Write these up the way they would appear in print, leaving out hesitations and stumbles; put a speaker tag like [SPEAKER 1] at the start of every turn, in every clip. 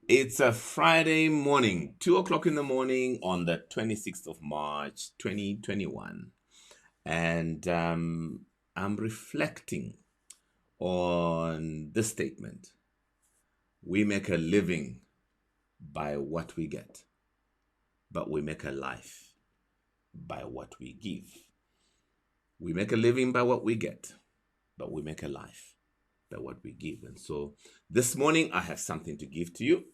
[SPEAKER 1] It's a Friday morning, 2 o'clock in the morning on the 26th of March, 2021. And I'm reflecting on this statement. We make a living by what we get, but we make a life by what we give. We make a living by what we get, but we make a life by what we give. And so this morning, I have something to give to you.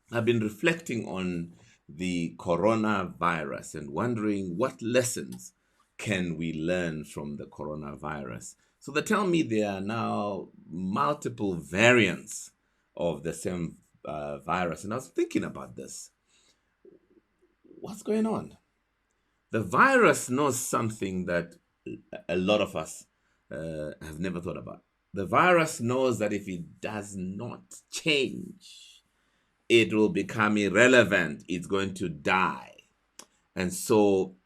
[SPEAKER 1] I've been reflecting on the coronavirus and wondering what lessons can we learn from the coronavirus. So they tell me there are now multiple variants of the same virus. And I was thinking about this. What's going on? The virus knows something that a lot of us have never thought about. The virus knows that if it does not change, it will become irrelevant. It's going to die. And so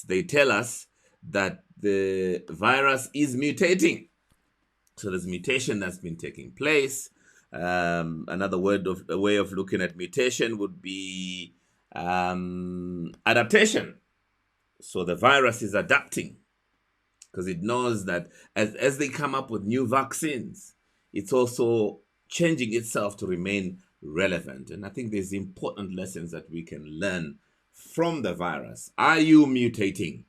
[SPEAKER 1] they tell us that the virus is mutating. So there's mutation that's been taking place. Another a way of looking at mutation would be adaptation. So the virus is adapting because it knows that as they come up with new vaccines, it's also changing itself to remain relevant. And I think there's important lessons that we can learn from the virus. Are you mutating?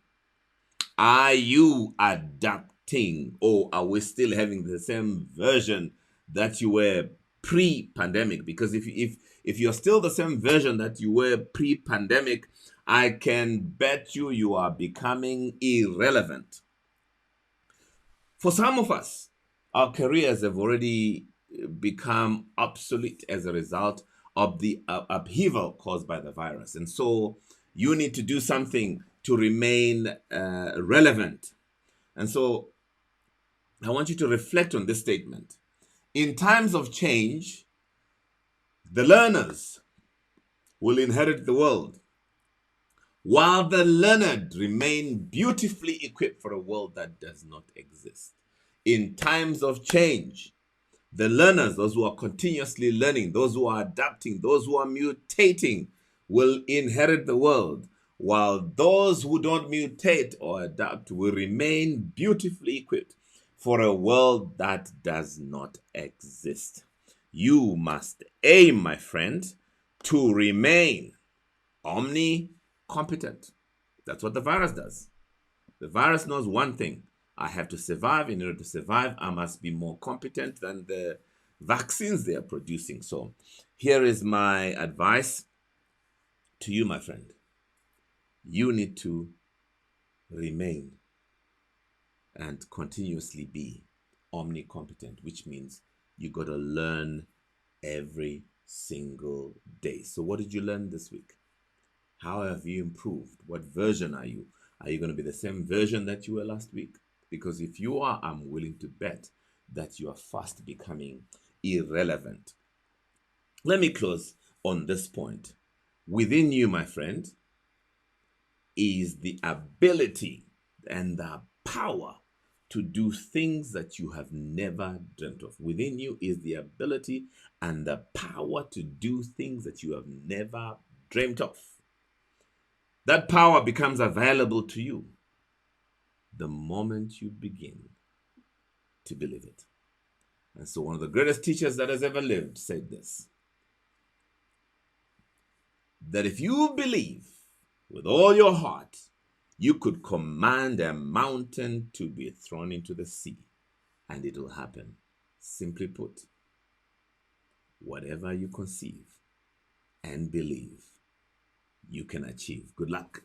[SPEAKER 1] Are you adapting? Or are we still having the same version that you were pre-pandemic? Because if you're still the same version that you were pre-pandemic, I can bet you are becoming irrelevant. For some of us, our careers have already become obsolete as a result of the upheaval caused by the virus. And so you need to do something to remain relevant. And so I want you to reflect on this statement. In times of change, the learners will inherit the world, while the learned remain beautifully equipped for a world that does not exist. In times of change, the learners, those who are continuously learning, those who are adapting, those who are mutating, will inherit the world, while those who don't mutate or adapt will remain beautifully equipped for a world that does not exist. You must aim, my friend, to remain omnicompetent. That's what the virus does. The virus knows one thing. I have to survive. In order to survive, I must be more competent than the vaccines they are producing. So here is my advice to you, my friend. You need to remain and continuously be omnicompetent, which means you got to learn every single day. So what did you learn this week? How have you improved? What version are you? Are you going to be the same version that you were last week? Because if you are, I'm willing to bet that you are fast becoming irrelevant. Let me close on this point. Within you, my friend, is the ability and the power to do things that you have never dreamt of. Within you is the ability and the power to do things that you have never dreamt of. That power becomes available to you the moment you begin to believe it. And so one of the greatest teachers that has ever lived said this, that if you believe with all your heart, you could command a mountain to be thrown into the sea, and it will happen. Simply put, whatever you conceive and believe, you can achieve. Good luck.